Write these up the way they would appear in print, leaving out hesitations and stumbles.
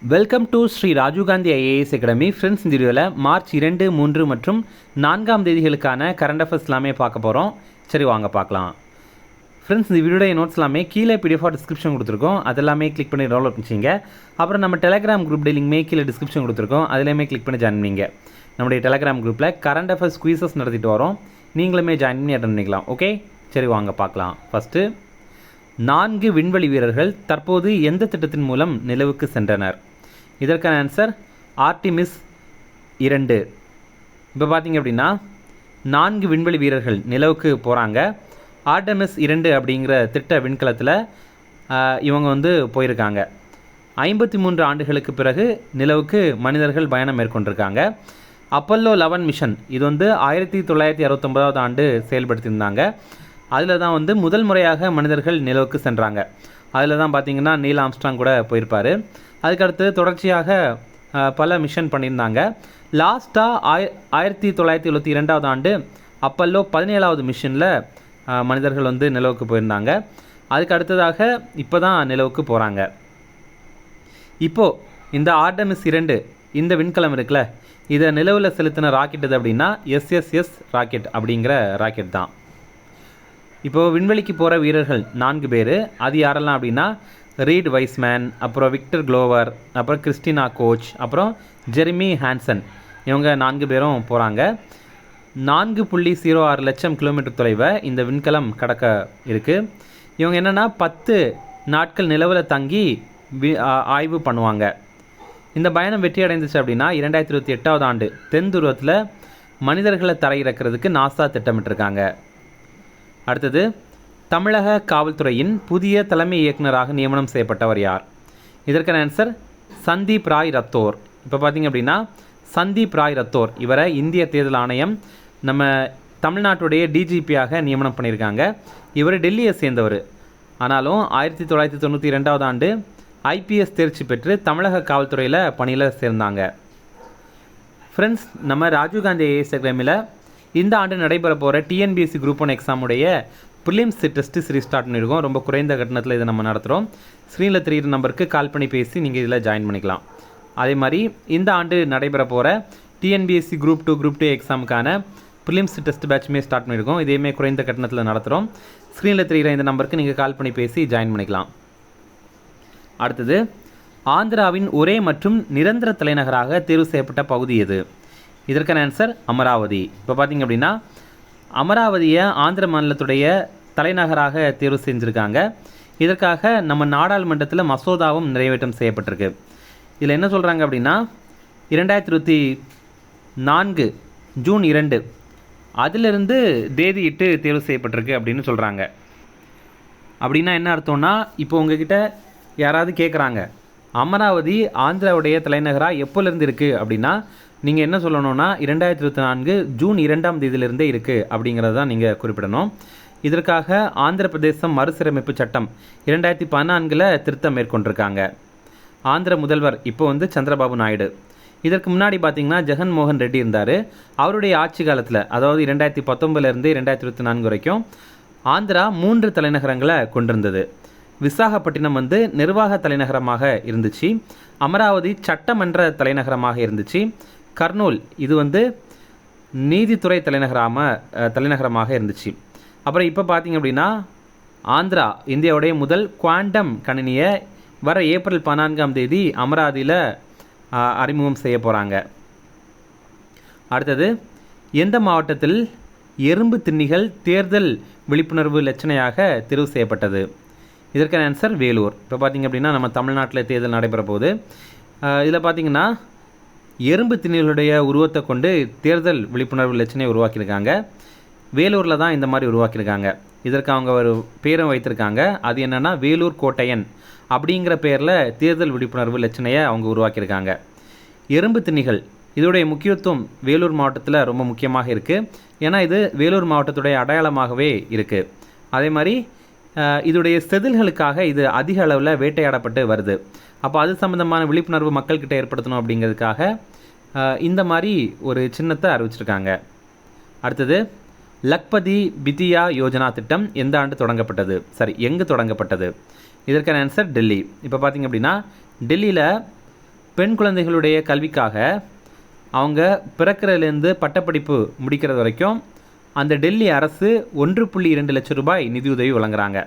Welcome to Shri Rajiv Gandhi IAS academy. Friends, இந்த வீடியோவில் March 2, 3 மற்றும் 4ஆம் தேதிகளுக்கான கரண்ட் அஃபேர்ஸ் எல்லாமே பார்க்க போகிறோம். சரி, வாங்க பார்க்கலாம். ஃப்ரெண்ட்ஸ், இந்த வீடியோடைய நோட்ஸ் எல்லாமே கீழே பிடிஎஃப் டிஸ்கிரிப்ஷன் கொடுத்துருக்கோம். அதெல்லாமே கிளிக் பண்ணி டவுன்லோட் பண்ணிச்சிங்க. அப்புறம் நம்ம டெலகிராம் குரூப் லிங்க்மே கீழே டிஸ்கிரிப்ஷன் கொடுத்துருக்கோம். அதிலேயுமே கிளிக் பண்ணி ஜாயின் பண்ணிங்க. நம்முடைய டெலகிராம் குரூப்பில் கரண்ட் அஃபேர்ஸ் குயிசஸ் நடத்திட்டு வரோம். நீங்களுமே ஜாயின் பண்ணி அட்டன் பண்ணிக்கலாம். ஓகே, சரி வாங்க பார்க்கலாம். ஃபஸ்ட்டு, 4 விண்வெளி வீரர்கள் தற்போது எந்த திட்டத்தின் மூலம் நிலவுக்கு சென்றனர்? இதற்கான ஆன்சர் ஆர்டிமிஸ் 2. இப்போ பார்த்தீங்க அப்படின்னா 4 விண்வெளி வீரர்கள் நிலவுக்கு போகிறாங்க. ஆர்டமிஸ் 2 அப்படிங்கிற திட்ட விண்கலத்தில் இவங்க போயிருக்காங்க. 53 ஆண்டுகளுக்கு பிறகு நிலவுக்கு மனிதர்கள் பயணம் மேற்கொண்டிருக்காங்க. அப்பல்லோ 11 மிஷன் இது 1969ஆவது ஆண்டு செயல்படுத்தியிருந்தாங்க. அதில் தான் முதல் முறையாக மனிதர்கள் நிலவுக்கு சென்றாங்க. அதில் தான் பார்த்திங்கன்னா நீல் ஆம்ஸ்ட்ராங் கூட போயிருப்பார். அதுக்கடுத்து தொடர்ச்சியாக பல மிஷன் பண்ணியிருந்தாங்க. லாஸ்ட்டாக 1972ஆவது ஆண்டு அப்பல்லோ 17ஆவது மிஷனில் மனிதர்கள் நிலவுக்கு போயிருந்தாங்க. அதுக்கு அடுத்ததாக இப்போ தான் நிலவுக்கு போகிறாங்க. இப்போது இந்த ஆர்டமிஸ் 2 இந்த விண்கலம் இருக்குல்ல, இதை நிலவில் செலுத்தின ராக்கெட் எது அப்படின்னா SSS ராக்கெட் அப்படிங்கிற ராக்கெட் தான். இப்போது விண்வெளிக்கு போகிற வீரர்கள் 4 பேர். அது யாரெல்லாம் அப்படின்னா ரீட் வைஸ்மேன், அப்புறம் விக்டர் குளோவர், அப்புறம் கிறிஸ்டினா கோச், அப்புறம் ஜெரிமி ஹான்சன். இவங்க 4 பேரும் போகிறாங்க. 4.06 லட்சம் கிலோமீட்டர் தொலைவை இந்த விண்கலம் கடக்க இருக்குது. இவங்க என்னென்னா 10 நாட்கள் நிலவில் தங்கி ஆய்வு பண்ணுவாங்க. இந்த பயணம் வெற்றி அடைந்துச்சு அப்படின்னா 2028ஆவது ஆண்டு தென் துருவத்தில் மனிதர்களை தரையிறக்கிறதுக்கு நாசா திட்டமிட்டிருக்காங்க. அடுத்தது, தமிழக காவல்துறையின் புதிய தலைமை இயக்குநராக நியமனம் செய்யப்பட்டவர் யார்? இதற்கான ஆன்சர் சந்தீப் ராய் ரத்தோர். இப்போ பார்த்திங்க அப்படின்னா சந்தீப் ராய் ரத்தோர் இவரை இந்திய தேர்தல் ஆணையம் நம்ம தமிழ்நாட்டுடைய டிஜிபியாக நியமனம் பண்ணியிருக்காங்க. இவர் டெல்லியை சேர்ந்தவர். ஆனாலும் 1992ஆவது ஆண்டு ஐபிஎஸ் தேர்ச்சி பெற்று தமிழக காவல்துறையில் பணியில் சேர்ந்தாங்க. ஃப்ரெண்ட்ஸ், நம்ம ராஜீவ்காந்தி ஐஏஎஸ் அகாடமியில் இந்த ஆண்டு நடைபெற போகிற டிஎன்பிஎஸ்சி குரூப் 1 எக்ஸாமுடைய ப்ரிலிம்ஸ் டெஸ்ட்டு சீரிஸ் ஸ்டார்ட் பண்ணியிருக்கோம். ரொம்ப குறைந்த கட்டணத்தில் இதை நம்ம நடத்துகிறோம். ஸ்க்ரீனில் தெரிகிற நம்பருக்கு கால் பண்ணி பேசி நீங்கள் இதில் ஜாயின் பண்ணிக்கலாம். அதே மாதிரி இந்த ஆண்டு நடைபெற போகிற டிஎன்பிஎஸ்சி குரூப் 2 எக்ஸாமுக்கான ப்ரிலிம்ஸ் டெஸ்ட் பேட்சுமே ஸ்டார்ட் பண்ணியிருக்கோம். இதையுமே குறைந்த கட்டணத்தில் நடத்துகிறோம். ஸ்க்ரீனில் தெரிகிற இந்த நம்பருக்கு நீங்கள் கால் பண்ணி பேசி ஜாயின் பண்ணிக்கலாம். அடுத்தது, ஆந்திராவின் ஒரே மற்றும் நிரந்தர தலைநகராக தேர்வு செய்யப்பட்ட பகுதி எது? இதற்கான ஆன்சர் அமராவதி. இப்போ பார்த்திங்க அப்படின்னா அமராவதியை ஆந்திர மாநிலத்துடைய தலைநகராக தேர்வு செஞ்சுருக்காங்க. இதற்காக நம்ம நாடாளுமன்றத்தில் மசோதாவும் நிறைவேற்றம் செய்யப்பட்டிருக்கு. இதில் என்ன சொல்கிறாங்க அப்படின்னா 2024 ஜூன் 2 அதிலிருந்து தேதியிட்டு தேர்வு செய்யப்பட்டிருக்கு அப்படின்னு சொல்கிறாங்க. அப்படின்னா என்ன அர்த்தம்னா, இப்போ உங்ககிட்ட யாராவது கேட்குறாங்க அமராவதி ஆந்திராவுடைய தலைநகராக எப்போலேருந்து இருக்குது அப்படின்னா நீங்கள் என்ன சொல்லணும்னா 2024 ஜூன் 2ஆம் தேதியிலிருந்தே இருக்குது அப்படிங்கிறது தான் நீங்கள் குறிப்பிடணும். இதற்காக ஆந்திர பிரதேசம் மறுசீரமைப்பு சட்டம் 2014 திருத்தம் மேற்கொண்டிருக்காங்க. ஆந்திர முதல்வர் இப்போ சந்திரபாபு நாயுடு. இதற்கு முன்னாடி பார்த்திங்கன்னா ஜெகன்மோகன் ரெட்டி இருந்தார். அவருடைய ஆட்சி காலத்தில், அதாவது 2019 2024 வரைக்கும் ஆந்திரா 3 தலைநகரங்களை கொண்டிருந்தது. விசாகப்பட்டினம் நிர்வாக தலைநகரமாக இருந்துச்சு. அமராவதி சட்டமன்ற தலைநகரமாக இருந்துச்சு. கர்னூல் இது நீதித்துறை தலைநகரமாக இருந்துச்சு. அப்புறம் இப்போ பார்த்திங்க அப்படின்னா ஆந்திரா இந்தியாவுடைய முதல் குவாண்டம் கணினியை வர ஏப்ரல் 14ஆம் தேதி அமராவதியில் அறிமுகம் செய்ய போகிறாங்க. அடுத்தது, எந்த மாவட்டத்தில் எறும்பு திண்ணிகள் தேர்தல் விழிப்புணர்வு லட்சணையாக தெரிவு செய்யப்பட்டது? இதற்கான ஆன்சர் வேலூர். இப்போ பார்த்திங்க அப்படின்னா நம்ம தமிழ்நாட்டில் தேர்தல் நடைபெற போகுது. இதில் பார்த்திங்கன்னா எறும்பு திண்ணிகளுடைய உருவத்தை கொண்டு தேர்தல் விழிப்புணர்வு லட்சணையை உருவாக்கியிருக்காங்க. வேலூரில் தான் இந்த மாதிரி உருவாக்கியிருக்காங்க. இதற்கு அவங்க ஒரு பேரும் வைத்திருக்காங்க. அது என்னென்னா வேலூர் கோட்டையன் அப்படிங்கிற பேரில் தேர்தல் விழிப்புணர்வு லட்சணையை அவங்க உருவாக்கியிருக்காங்க. எறும்பு திண்ணிகள் இதோடைய முக்கியத்துவம் வேலூர் மாவட்டத்தில் ரொம்ப முக்கியமாக இருக்குது. ஏன்னா இது வேலூர் மாவட்டத்துடைய அடையாளமாகவே இருக்குது. அதே மாதிரி இதோடைய செதில்களுக்காக இது அதிக அளவில் வேட்டையாடப்பட்டு வருது. அப்போ அது சம்மந்தமான விழிப்புணர்வு மக்கள்கிட்ட ஏற்படுத்தணும் அப்படிங்கிறதுக்காக இந்த மாதிரி ஒரு சின்னத்தை அறிவிச்சிருக்காங்க. அடுத்தது, லக்பதி பிதியா யோஜனா திட்டம் எந்த ஆண்டு தொடங்கப்பட்டது? எங்கு தொடங்கப்பட்டது? இதற்கான ஆன்சர் டெல்லி. இப்போ பார்த்திங்க அப்படின்னா டெல்லியில் பெண் குழந்தைகளுடைய கல்விக்காக அவங்க பிறக்கிறதுலேருந்து பட்டப்படிப்பு முடிக்கிறது வரைக்கும் அந்த டெல்லி அரசு 1.2 லட்சம் ரூபாய் நிதியுதவி வழங்குறாங்க.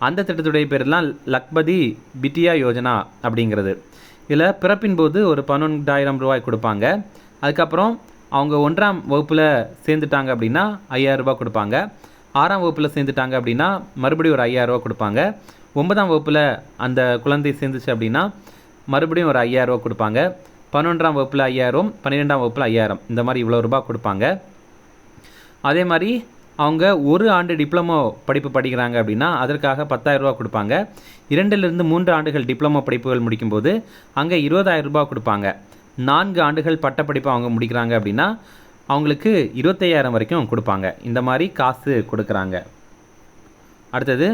அந்த திட்டத்துடைய பேர் தான் லக்பதி பிட்டியா யோஜனா அப்படிங்கிறது. இதில் பிறப்பின் போது ஒரு 12,000 ரூபாய் கொடுப்பாங்க. அதுக்கப்புறம் அவங்க 1ஆம் வகுப்பில் சேர்ந்துட்டாங்க அப்படின்னா 5,000 ரூபாய் கொடுப்பாங்க. 6ஆம் வகுப்பில் சேர்ந்துட்டாங்க அப்படின்னா மறுபடியும் ஒரு 5,000 ரூபா கொடுப்பாங்க. 9ஆம் வகுப்பில் அந்த குழந்தை சேர்ந்துச்சு அப்படின்னா மறுபடியும் ஒரு 5,000 ரூபா கொடுப்பாங்க. 11ஆம் வகுப்பில் 5,000, 12ஆம் வகுப்பில் 5,000, இந்த மாதிரி இவ்வளோ ரூபா கொடுப்பாங்க. அதே மாதிரி அவங்க ஒரு ஆண்டு டிப்ளமோ படிப்பு படிக்கிறாங்க அப்படின்னா அதற்காக 10,000 ரூபா கொடுப்பாங்க. 2லிருந்து 3 ஆண்டுகள் டிப்ளமோ படிப்புகள் முடிக்கும்போது அங்கே 20,000 ரூபா கொடுப்பாங்க. 4 ஆண்டுகள் பட்டப்படிப்பு அவங்க முடிக்கிறாங்க அப்படின்னா அவங்களுக்கு 25,000 வரைக்கும் கொடுப்பாங்க. இந்த மாதிரி காசு கொடுக்குறாங்க. அடுத்தது,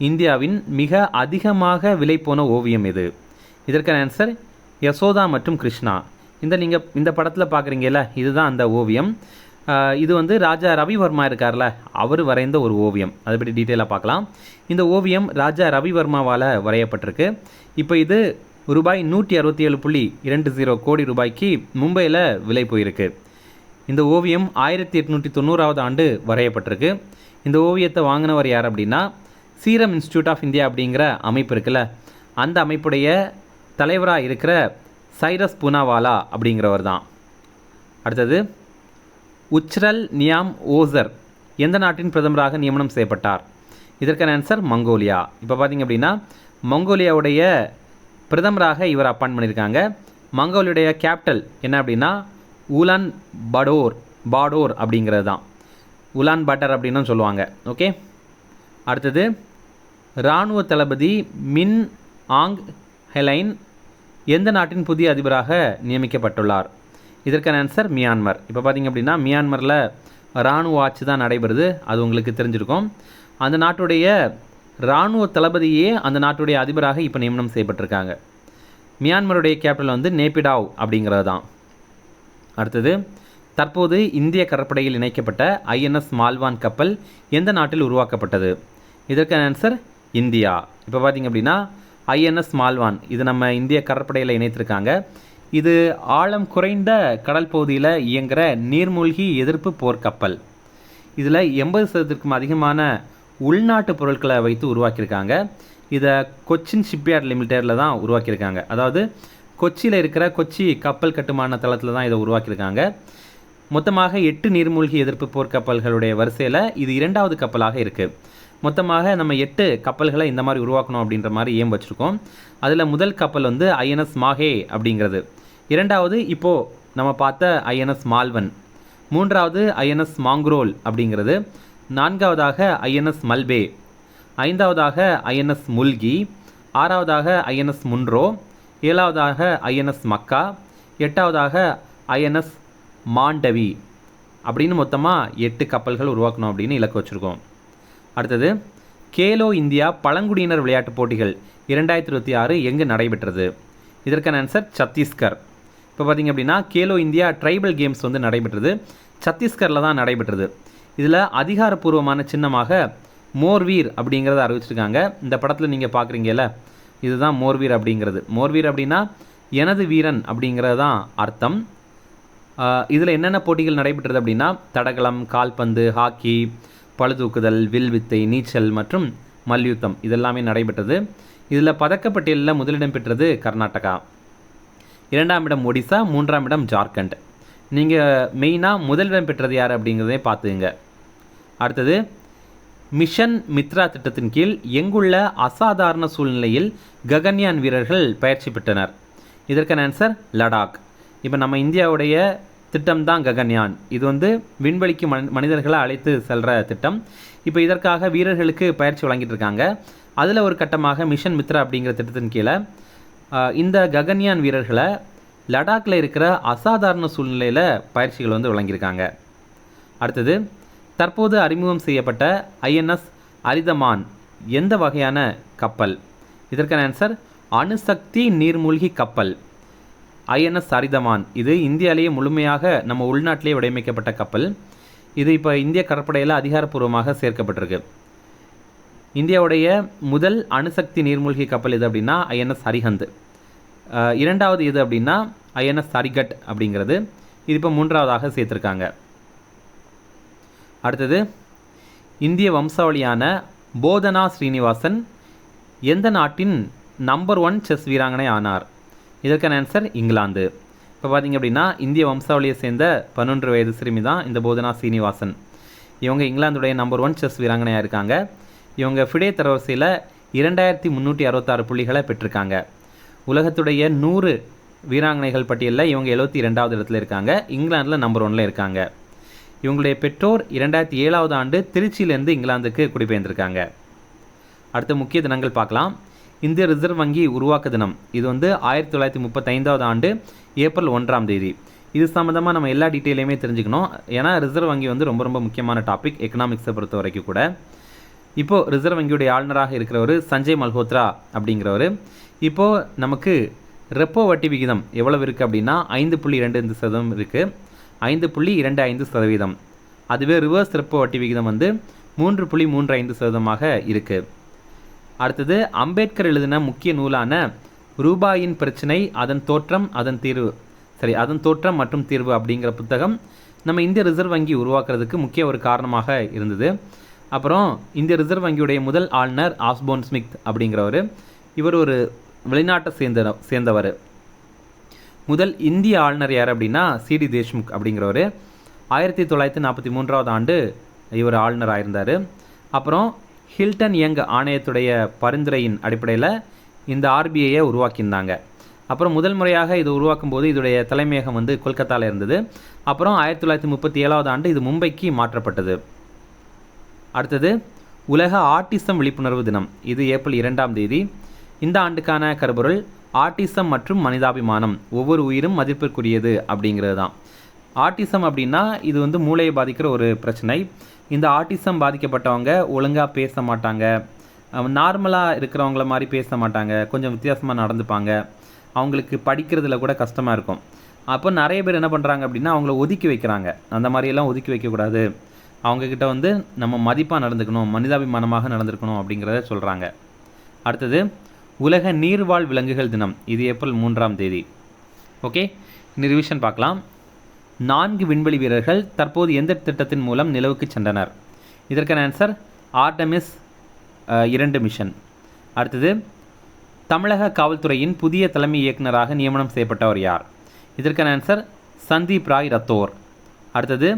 இந்தியாவின் மிக அதிகமாக விலை போன ஓவியம் எது? இதற்கான ஆன்சர் யசோதா மற்றும் கிருஷ்ணா. இந்த படத்தில் பார்க்குறீங்கல்ல, இதுதான் அந்த ஓவியம். இது வந்து ராஜா ரவிவர்மா இருக்கார்ல, அவர் வரைந்த ஒரு ஓவியம். அதை பற்றி டீட்டெயிலாக பார்க்கலாம். இந்த ஓவியம் ராஜா ரவிவர்மாவால் வரையப்பட்டிருக்கு. இப்போ இது ரூபாய் 167.20 கோடி ரூபாய்க்கு மும்பையில் விலை போயிருக்கு. இந்த ஓவியம் 1890ஆவது ஆண்டு வரையப்பட்டிருக்கு. இந்த ஓவியத்தை வாங்கினவர் யார் அப்படின்னா சீரம் இன்ஸ்டியூட் ஆஃப் இந்தியா அப்படிங்கிற அமைப்பு இருக்குல்ல, அந்த அமைப்புடைய தலைவராக இருக்கிற சைரஸ் பூனாவாலா அப்படிங்கிறவர் தான். அடுத்தது, உச்ரல் நியாம் ஓசர் எந்த நாட்டின் பிரதமராக நியமனம் செய்யப்பட்டார்? இதற்கான ஆன்சர் மங்கோலியா. இப்போ பார்த்திங்க அப்படின்னா மங்கோலியாவுடைய பிரதமராக இவர் அப்பாயின்ட் பண்ணியிருக்காங்க. மங்கோலியாவுடைய கேபிட்டல் என்ன அப்படின்னா உலான் பாடோர் அப்படிங்கிறது தான். உலான் பட்டர் அப்படின்னு சொல்லுவாங்க. ஓகே. அடுத்தது, இராணுவ தளபதி மின் ஆங் ஹெலைன் எந்த நாட்டின் புதிய அதிபராக நியமிக்கப்பட்டுள்ளார்? இதற்கான ஆன்சர் மியான்மர். இப்போ பார்த்திங்க அப்படின்னா மியான்மரில் இராணுவ ஆட்சி தான் நடைபெறுது, அது உங்களுக்கு தெரிஞ்சிருக்கும். அந்த நாட்டுடைய இராணுவ தளபதியே அந்த நாட்டுடைய அதிபராக இப்போ நியமனம் செய்யப்பட்டிருக்காங்க. மியான்மருடைய கேபிட்டல் வந்து நேபிடாவ் அப்படிங்கிறது தான். அடுத்தது, தற்போது இந்திய கடற்படையில் இணைக்கப்பட்ட ஐஎன்எஸ் மால்வான் கப்பல் எந்த நாட்டில் உருவாக்கப்பட்டது? இதற்கான ஆன்சர் இந்தியா. இப்போ பார்த்திங்க அப்படின்னா ஐஎன்எஸ் மால்வான் இது நம்ம இந்திய கடற்படையில் இணைத்திருக்காங்க. இது ஆழம் குறைந்த கடல் பகுதியில் இயங்குகிற நீர்மூழ்கி எதிர்ப்பு போர்க்கப்பல். இதில் 80% அதிகமான உள்நாட்டு பொருட்களை வைத்து உருவாக்கியிருக்காங்க. இதை கொச்சின் ஷிப்யார்ட் லிமிடெடில் தான் உருவாக்கியிருக்காங்க. அதாவது கொச்சியில் இருக்கிற கொச்சி கப்பல் கட்டுமான தளத்தில் தான் இதை உருவாக்கியிருக்காங்க. மொத்தமாக 8 நீர்மூழ்கி எதிர்ப்பு போர்க்கப்பல்களுடைய வரிசையில் இது 2வது கப்பலாக இருக்குது. மொத்தமாக நம்ம 8 கப்பல்களை இந்த மாதிரி உருவாக்கணும் அப்படின்ற மாதிரி ஏம் வச்சுருக்கோம். அதில் முதல் கப்பல் வந்து ஐஎன்எஸ் மாஹே அப்படிங்கிறது. 2வது இப்போது நம்ம பார்த்த ஐஎன்எஸ் மால்வன். 3வது ஐஎன்எஸ் மாங்க்ரோல் அப்படிங்கிறது. 4வதாக ஐஎன்எஸ் மல்பே. 5வதாக ஐஎன்எஸ் முல்கி. 6வதாக ஐஎன்எஸ் முன்ரோ. 7வதாக ஐஎன்எஸ் மக்கா. 8வதாக ஐஎன்எஸ் மாண்டவி அப்படின்னு மொத்தமாக 8 கப்பல்கள் உருவாக்கணும் அப்படின்னு இலக்கு வச்சுருக்கோம். அடுத்தது, கேலோ இந்தியா பழங்குடியினர் விளையாட்டுப் போட்டிகள் 2026 எங்கு நடைபெற்றது? இதற்கான ஆன்சர் சத்தீஸ்கர். இப்போ பார்த்திங்க அப்படின்னா கேலோ இந்தியா ட்ரைபல் கேம்ஸ் வந்து நடைபெற்றது சத்தீஸ்கரில் தான் நடைபெற்றது. இதில் அதிகாரப்பூர்வமான சின்னமாக மோர்வீர் அப்படிங்கிறத அறிவிச்சிருக்காங்க. இந்த படத்தில் நீங்கள் பார்க்குறீங்கல்ல, இதுதான் மோர்வீர் அப்படிங்கிறது. மோர்வீர் அப்படின்னா எனது வீரன் அப்படிங்கிறது தான் அர்த்தம். இதில் என்னென்ன போட்டிகள் நடைபெற்றது அப்படின்னா தடகளம், கால்பந்து, ஹாக்கி, பளுதூக்குதல், வில்வித்தை, நீச்சல் மற்றும் மல்யுத்தம் இதெல்லாமே நடைபெற்றது. இதில் பதக்கப்பட்டியலில் முதலிடம் பெற்றது கர்நாடகா, 2ஆம் இடம் ஒடிசா, 3ஆம் இடம் ஜார்க்கண்ட். நீங்கள் மெயினாக முதலிடம் பெற்றது யார் அப்படிங்கிறதே பார்த்துங்க. அடுத்தது, மிஷன் மித்ரா திட்டத்தின் கீழ் எங்குள்ள அசாதாரண சூழ்நிலையில் ககன்யான் வீரர்கள் பயிற்சி பெற்றனர்? இதற்கான ஆன்சர் லடாக். இப்போ நம்ம இந்தியாவுடைய திட்டம் தான் ககன்யான். இது வந்து விண்வெளிக்கு மனிதர்களை அழைத்து செல்கிற திட்டம். இப்போ இதற்காக வீரர்களுக்கு பயிற்சி வழங்கிட்டு இருக்காங்க. அதில் ஒரு கட்டமாக மிஷன் மித்ரா அப்படிங்கிற திட்டத்தின் கீழே இந்த ககன்யான் வீரர்களை லடாக்கில் இருக்கிற அசாதாரண சூழ்நிலையில் பயிற்சிகள் வந்து வழங்கியிருக்காங்க. அடுத்தது, தற்போது அறிமுகம் செய்யப்பட்ட ஐஎன்எஸ் அரிதமான் எந்த வகையான கப்பல்? இதற்கான ஆன்சர் அணுசக்தி நீர்மூழ்கி கப்பல். ஐஎன்எஸ் அரிதமான் இது இந்தியாவிலேயே முழுமையாக நம்ம உள்நாட்டிலேயே வடிவமைக்கப்பட்ட கப்பல். இது இப்போ இந்திய கடற்படையில் அதிகாரப்பூர்வமாக சேர்க்கப்பட்டிருக்கு. இந்தியாவுடைய முதல் அணுசக்தி நீர்மூழ்கி கப்பல் இது அப்படின்னா ஐஎன்எஸ் அரிஹந்த். இரண்டாவது எது அப்படின்னா ஐஎன்எஸ் சரிகட் அப்படிங்கிறது. இது இப்போ மூன்றாவதாக சேர்த்துருக்காங்க. அடுத்தது இந்திய வம்சாவளியான போதனா ஸ்ரீனிவாசன் எந்த நாட்டின் நம்பர் 1 செஸ் வீராங்கனை ஆனார்? இதற்கான ஆன்சர் இங்கிலாந்து. இப்போ பார்த்திங்க அப்படின்னா இந்திய வம்சாவளியை சேர்ந்த 11 வயது சிறுமி தான் இந்த போதனா ஸ்ரீனிவாசன். இவங்க இங்கிலாந்துடைய நம்பர் 1 செஸ் வீராங்கனையாக இருக்காங்க. இவங்க ஃபிடே தரவரிசையில் 2366 புள்ளிகளை பெற்றிருக்காங்க. உலகத்துடைய 100 வீராங்கனைகள் பட்டியலில் இவங்க 72வது இடத்துல இருக்காங்க. இங்கிலாந்தில் நம்பர் 1ல் இருக்காங்க. இவங்களுடைய பெற்றோர் 2007 ஆண்டு திருச்சியிலேருந்து இங்கிலாந்துக்கு குடிபெயர்ந்திருக்காங்க. அடுத்த முக்கிய தினங்கள் பார்க்கலாம். இந்திய ரிசர்வ் வங்கி உருவாக்க தினம் இது 1935 ஆண்டு ஏப்ரல் 1ஆம் தேதி. இது சம்மந்தமாக நம்ம எல்லா டீட்டெயிலையுமே தெரிஞ்சுக்கணும். ஏன்னா ரிசர்வ் வங்கி ரொம்ப ரொம்ப முக்கியமான டாபிக் எக்கனாமிக்ஸை பொறுத்த வரைக்கும் கூட. இப்போது ரிசர்வ் வங்கியுடைய ஆளுநராக இருக்கிறவர் சஞ்சய் மல்ஹோத்ரா அப்படிங்கிறவர். இப்போது நமக்கு ரெப்போ வட்டி விகிதம் எவ்வளவு இருக்குது அப்படின்னா 5.25% இருக்குது. 5.25%. அதுவே ரிவர்ஸ் ரெப்போ வட்டி விகிதம் 3.35% இருக்குது. அடுத்தது அம்பேத்கர் எழுதின முக்கிய நூலான ரூபாயின் பிரச்சனை அதன் தோற்றம் மற்றும் தீர்வு அப்படிங்கிற புத்தகம் நம்ம இந்திய ரிசர்வ் வங்கி உருவாக்குறதுக்கு முக்கிய ஒரு காரணமாக இருந்தது. அப்புறம் இந்திய ரிசர்வ் வங்கியுடைய முதல் ஆளுநர் ஆஸ்போன் ஸ்மித் அப்படிங்கிறவர். இவர் ஒரு வெளிநாட்டை சேர்ந்தவர். முதல் இந்திய ஆளுநர் யார் அப்படின்னா சிடி தேஷ்முக் அப்படிங்கிறவர். 1943 ஆண்டு இவர் ஆளுநர் ஆயிருந்தார். அப்புறம் ஹில்டன் யங் ஆணையத்துடைய பரிந்துரையின் அடிப்படையில் இந்த ஆர்பிஐயை உருவாக்கியிருந்தாங்க. அப்புறம் முதல் முறையாக இது உருவாக்கும் போது இதோடைய தலைமையகம் கொல்கத்தாவில் இருந்தது. அப்புறம் 1937 ஆண்டு இது மும்பைக்கு மாற்றப்பட்டது. அடுத்தது உலக ஆட்டிசம் விழிப்புணர்வு தினம். இது ஏப்ரல் 2ஆம் தேதி. இந்த ஆண்டுக்கான கருப்பொருள் ஆட்டிசம் மற்றும் மனிதாபிமானம், ஒவ்வொரு உயிரும் மதிப்பிற்குரியது அப்படிங்கிறது தான். ஆட்டிசம் அப்படின்னா இது மூளையை பாதிக்கிற ஒரு பிரச்சனை. இந்த ஆட்டிசம் பாதிக்கப்பட்டவங்க ஒழுங்காக பேச மாட்டாங்க, நார்மலாக இருக்கிறவங்கள மாதிரி பேச மாட்டாங்க, கொஞ்சம் வித்தியாசமாக நடந்துப்பாங்க, அவங்களுக்கு படிக்கிறதுல கூட கஷ்டமாக இருக்கும். அப்போ நிறைய பேர் என்ன பண்ணுறாங்க அப்படின்னா அவங்கள ஒதுக்கி வைக்கிறாங்க. அந்த மாதிரியெல்லாம் ஒதுக்கி வைக்கக்கூடாது, அவங்கக்கிட்ட நம்ம மதிப்பாக நடந்துக்கணும், மனிதாபிமானமாக நடந்துக்கணும் அப்படிங்கிறத சொல்கிறாங்க. அடுத்தது உலக நீர்வாழ் விலங்குகள் தினம். இது ஏப்ரல் 3ஆம் தேதி. ஓகே, இன்னும் ரிவிஷன் பார்க்கலாம். 4 விண்வெளி வீரர்கள் தற்போது எந்த திட்டத்தின் மூலம் நிலவுக்கு சென்றனர்? இதற்கான ஆன்சர் ஆர்டமிஸ் 2 மிஷன். அடுத்தது தமிழக காவல்துறையின் புதிய தலைமை இயக்குநராக நியமனம் செய்யப்பட்டவர் யார்? இதற்கான ஆன்சர் சந்தீப் ராய் ரத்தோர். அடுத்தது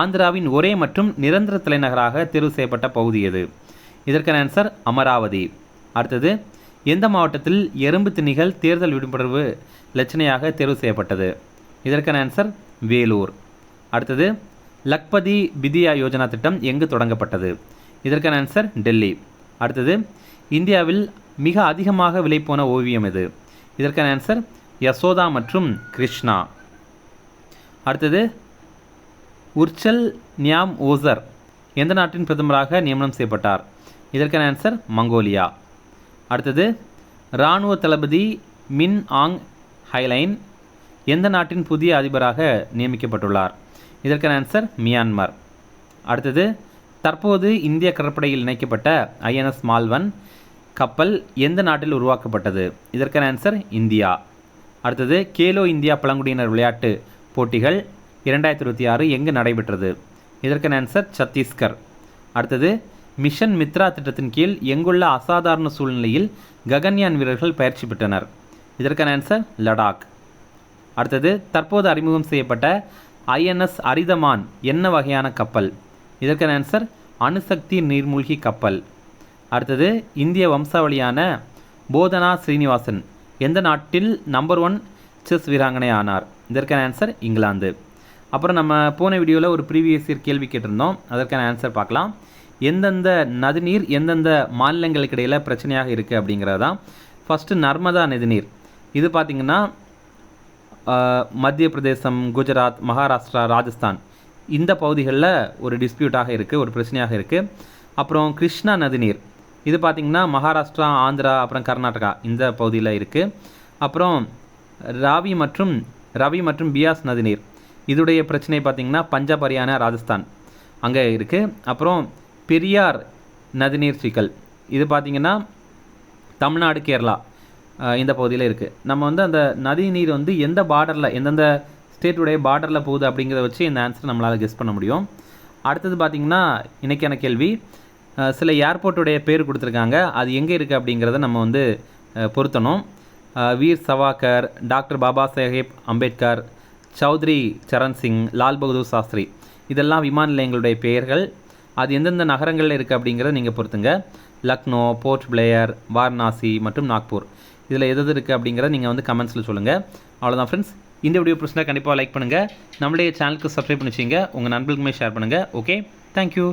ஆந்திராவின் ஒரே மற்றும் நிரந்தர தலைநகராக தேர்வு செய்யப்பட்ட பகுதி எது? இதற்கான ஆன்சர் அமராவதி. அடுத்தது எந்த மாவட்டத்தில் எறும்பு திணிகள் தேர்தல் விழிப்புணர்வு லட்சணையாக தேர்வு செய்யப்பட்டது? இதற்கான ஆன்சர் வேலூர். அடுத்தது லக்பதி பிதியா யோஜனா திட்டம் எங்கு தொடங்கப்பட்டது? இதற்கான ஆன்சர் டெல்லி. அடுத்தது இந்தியாவில் மிக அதிகமாக விலைப்போன ஓவியம் எது? இதற்கான ஆன்சர் யசோதா மற்றும் கிருஷ்ணா. அடுத்தது உர்ச்சல் நியாம் ஓசர் எந்த நாட்டின் பிரதமராக நியமனம் செய்யப்பட்டார்? இதற்கான ஆன்சர் மங்கோலியா. அடுத்தது இராணுவ தளபதி மின் ஆங் ஹைலைன் எந்த நாட்டின் புதிய அதிபராக நியமிக்கப்பட்டுள்ளார்? இதற்கான ஆன்சர் மியான்மர். அடுத்தது தற்போது இந்திய கடற்படையில் இணைக்கப்பட்ட ஐஎன்எஸ் மால்வன் கப்பல் எந்த நாட்டில் உருவாக்கப்பட்டது? இதற்கான ஆன்சர் இந்தியா. அடுத்தது கேலோ இந்தியா பழங்குடியினர் விளையாட்டு போட்டிகள் 2026 எங்கு நடைபெற்றது? இதற்கான ஆன்சர் சத்தீஸ்கர். அடுத்தது மிஷன் மித்ரா திட்டத்தின் கீழ் எங்குள்ள அசாதாரண சூழ்நிலையில் ககன்யான் வீரர்கள் பயிற்சி பெற்றனர்? இதற்கான ஆன்சர் லடாக். அடுத்தது தற்போது அறிமுகம் செய்யப்பட்ட ஐஎன்எஸ் அரிதமான் என்ன வகையான கப்பல்? இதற்கான ஆன்சர் அணுசக்தி நீர்மூழ்கி கப்பல். அடுத்தது இந்திய வம்சாவளியான போதனா ஸ்ரீனிவாசன் எந்த நாட்டில் நம்பர் 1 செஸ் வீராங்கனை ஆனார்? இதற்கான ஆன்சர் இங்கிலாந்து. அப்புறம் நம்ம போன வீடியோவில் ஒரு ப்ரீவியஸ் இயர் கேள்வி கேட்டிருந்தோம், அதற்கான ஆன்சர் பார்க்கலாம். எந்தெந்த நதிநீர் எந்தெந்த மாநிலங்களுக்கு இடையில் பிரச்சனையாக இருக்குது அப்படிங்கிறது தான். ஃபஸ்ட்டு நர்மதா நதிநீர். இது பார்த்திங்கன்னா மத்திய பிரதேசம், குஜராத், மகாராஷ்டிரா, ராஜஸ்தான் இந்த பகுதிகளில் ஒரு டிஸ்பியூட்டாக இருக்குது, ஒரு பிரச்சனையாக இருக்குது. அப்புறம் கிருஷ்ணா நதிநீர் இது பார்த்திங்கன்னா மகாராஷ்டிரா, ஆந்திரா, அப்புறம் கர்நாடகா இந்த பகுதியில் இருக்குது. அப்புறம் ரவி மற்றும் பியாஸ் நதிநீர் இதுடைய பிரச்சனை பார்த்திங்கன்னா பஞ்சாப், ஹரியானா, ராஜஸ்தான் அங்கே இருக்குது. அப்புறம் பெரியார் நதிநீர் சிக்கல் இது பார்த்திங்கன்னா தமிழ்நாடு, கேரளா இந்த பகுதியில் இருக்குது. நம்ம வந்து அந்த நதி நீர் வந்து எந்த பார்டரில், எந்தெந்த ஸ்டேட்டுடைய பார்டரில் போகுது அப்படிங்கிறத வச்சு இந்த ஆன்சர் நம்மளால் கெஸ் பண்ண முடியும். அடுத்தது பார்த்திங்கன்னா இன்றைக்கான கேள்வி, சில ஏர்போர்ட்டுடைய பேர் கொடுத்துருக்காங்க, அது எங்கே இருக்குது அப்படிங்கிறத நம்ம வந்து பொருத்தணும். வீர் சவாக்கர், டாக்டர் பாபா சாஹேப் அம்பேத்கர், சௌத்ரி சரண் சிங், லால் பகதூர் சாஸ்திரி, இதெல்லாம் விமான நிலையங்களுடைய பெயர்கள். அது எந்தெந்த நகரங்களில் இருக்குது அப்படிங்கிறத நீங்கள் பொறுத்துங்க. லக்னோ, போர்ட் பிளேயர், வாரணாசி மற்றும் நாக்பூர், இதில் எது இருக்குது அப்படிங்கிறத நீங்கள் வந்து கமெண்ட்ஸில் சொல்லுங்கள். அவ்வளோதான் ஃப்ரெண்ட்ஸ். இந்த வீடியோ பிடிச்சிருந்தா கண்டிப்பாக லைக் பண்ணுங்கள். நம்மளுடைய சேனலுக்கு சப்ஸ்கிரைப் பண்ணி வச்சுங்க, உங்கள் நண்பர்களுக்குமே ஷேர் பண்ணுங்கள். Okay, thank you.